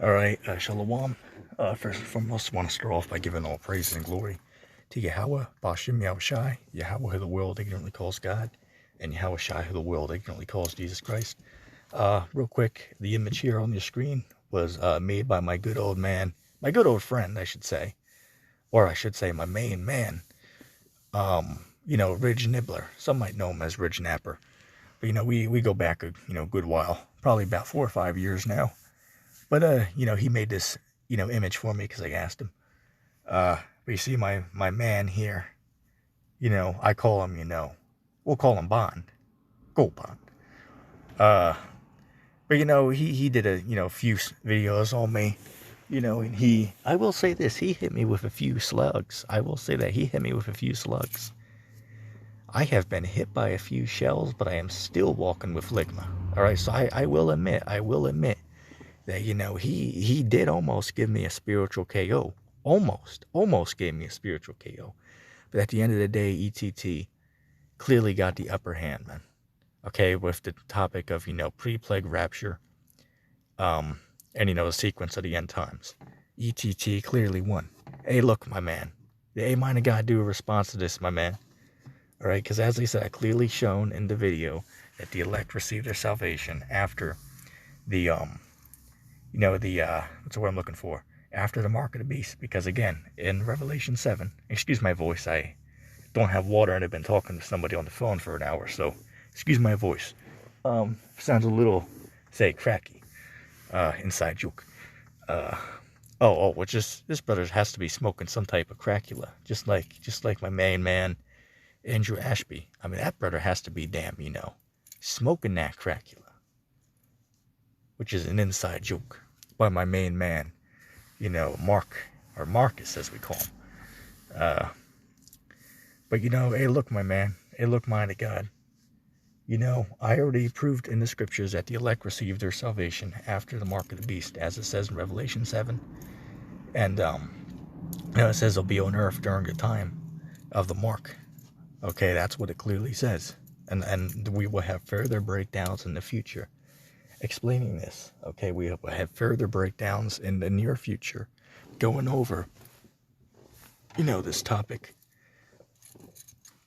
All right, Shalom. First and foremost, I want to start off by giving all praise and glory to Yahweh, Bashem Yahushai, Yahweh who the world ignorantly calls God, and Yahweh Shai who the world ignorantly calls Jesus Christ. Real quick, the image here on your screen was made by my good old man, my good old friend, I should say, or I should say my main man, Ridge Nibbler. Some might know him as Ridge Napper. But, we go back a, good while, probably about 4 or 5 years now. But, he made this, image for me because I asked him. But you see my man here, I call him, we'll call him Bond. Gold Bond. But, he did a, few videos on me, and I will say this, he hit me with a few slugs. I will say that he hit me with a few slugs. I have been hit by a few shells, but I am still walking with Ligma. All right, so I will admit that, he did almost give me a spiritual KO. Almost gave me a spiritual KO. But at the end of the day, ETT clearly got the upper hand, man. Okay, with the topic of, pre-plague rapture, and, the sequence of the end times. ETT clearly won. Hey, look, my man. The A-minor got to do a response to this, my man. All right, because as I said, I clearly shown in the video that the elect received their salvation after the, what's the word I'm looking for? After the mark of the beast. Because again, in Revelation 7, excuse my voice, I don't have water and I've been talking to somebody on the phone for an hour, so excuse my voice. Sounds a little, say, cracky, inside joke. Which is, this brother has to be smoking some type of cracula, just like my main man, Andrew Ashby. I mean, that brother has to be damn, smoking that cracula, which is an inside joke by my main man, Mark, or Marcus as we call him. But hey, look, my man, hey, look, mind of God. I already proved in the scriptures that the elect received their salvation after the mark of the beast, as it says in Revelation 7. And, it says they'll be on earth during the time of the mark. Okay, that's what it clearly says. And we will have further breakdowns in the future explaining this. Okay, we will have further breakdowns in the near future going over, this topic.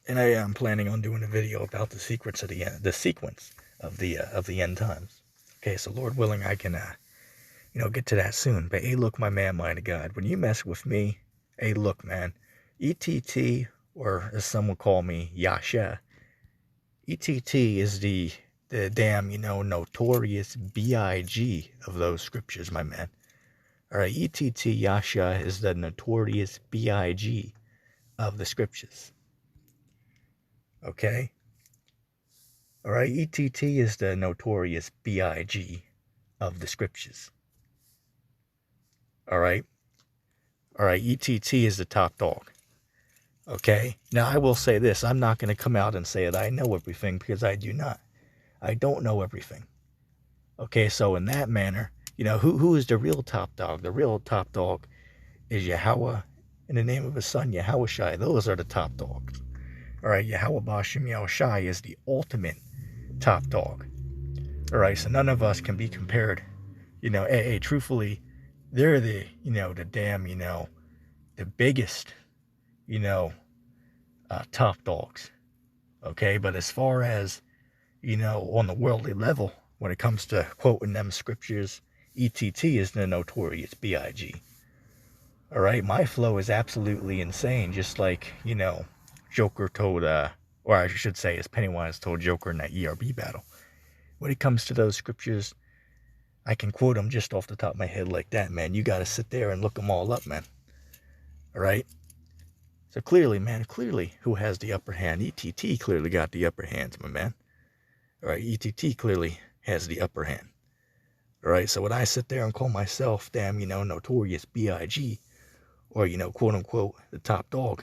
And I am planning on doing a video about the sequence of the sequence of the end times. Okay, so Lord willing, I can, get to that soon. But hey, look, my man, mind of God, when you mess with me, hey, look, man, ETT, or as some would call me, Yasha, ETT is the damn, notorious BIG of those scriptures, my man. All right, ETT Yasha is the notorious BIG of the scriptures. Okay? All right, ETT is the notorious BIG of the scriptures. All right? All right, ETT is the top dog. Okay? Now, I will say this. I'm not going to come out and say that I know everything, because I do not. I don't know everything. Okay, so in that manner, who is the real top dog? The real top dog is Yahweh, in the name of his son, Yahweh Shai. Those are the top dogs. All right, Yahweh Bashem Yahushai is the ultimate top dog. All right, so none of us can be compared. Hey, truthfully, they're the, the damn, the biggest, top dogs. Okay, but as far as, on the worldly level, when it comes to quoting them scriptures, ETT is the notorious BIG. All right, my flow is absolutely insane, just like, Joker told, or I should say, as Pennywise told Joker in that ERB battle. When it comes to those scriptures, I can quote them just off the top of my head like that, man. You got to sit there and look them all up, man. All right? So clearly, man, who has the upper hand? ETT clearly got the upper hand, my man. All right, ETT clearly has the upper hand. All right, so when I sit there and call myself, damn, notorious BIG, or, quote unquote, the top dog,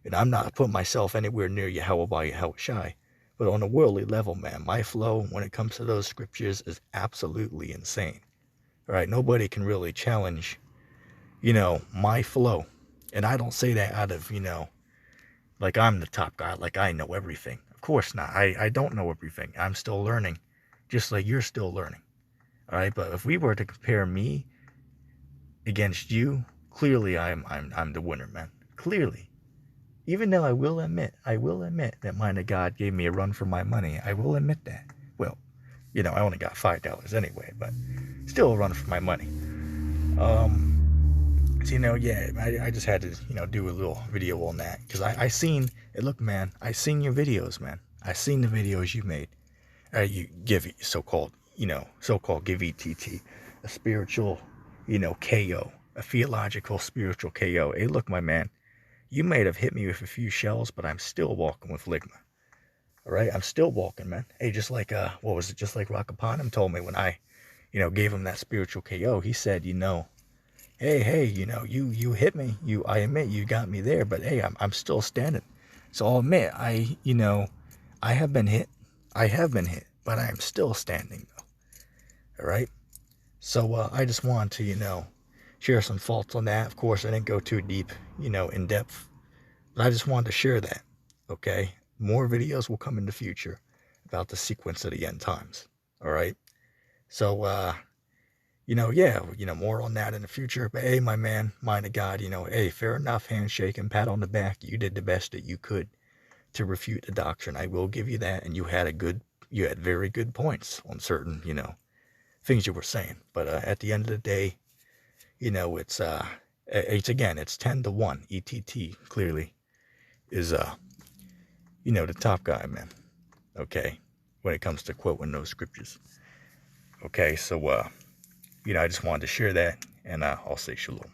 and I'm not putting myself anywhere near Yahweh by Yahweh Shai, but on a worldly level, man, my flow when it comes to those scriptures is absolutely insane. All right, nobody can really challenge, my flow. And I don't say that out of, like I'm the top guy, like I know everything. Of course not. I don't know everything. I'm still learning, just like you're still learning. All right, but if we were to compare me against you, clearly I'm the winner, man. Clearly. Even though I will admit that mine of God gave me a run for my money. I will admit that. Well, I only got $5 anyway, but still a run for my money. So, yeah, I just had to, do a little video on that. Because I seen, look, man, I seen your videos, man. I seen the videos you made. You give so-called give ETT a spiritual, KO, a theological spiritual KO. Hey, look, my man, you might have hit me with a few shells, but I'm still walking with Ligma. All right, I'm still walking, man. Hey, just like just like Rockaponim told me when I, gave him that spiritual KO. He said, hey, you hit me. I admit you got me there, but hey, I'm still standing. So I'll admit, I have been hit. But I am still standing, though. All right. So I just wanted to, share some thoughts on that. Of course, I didn't go too deep, in depth, but I just wanted to share that. Okay. More videos will come in the future about the sequence of the end times. All right. So, yeah, more on that in the future. But hey, my man, mind of God, hey, fair enough, handshake and pat on the back. You did the best that you could to refute the doctrine. I will give you that. And you had very good points on certain, things you were saying. But at the end of the day, it's 10-1. ETT clearly is the top guy, man. Okay, when it comes to quoting those scriptures. Okay, so I just wanted to share that, and I'll say shalom.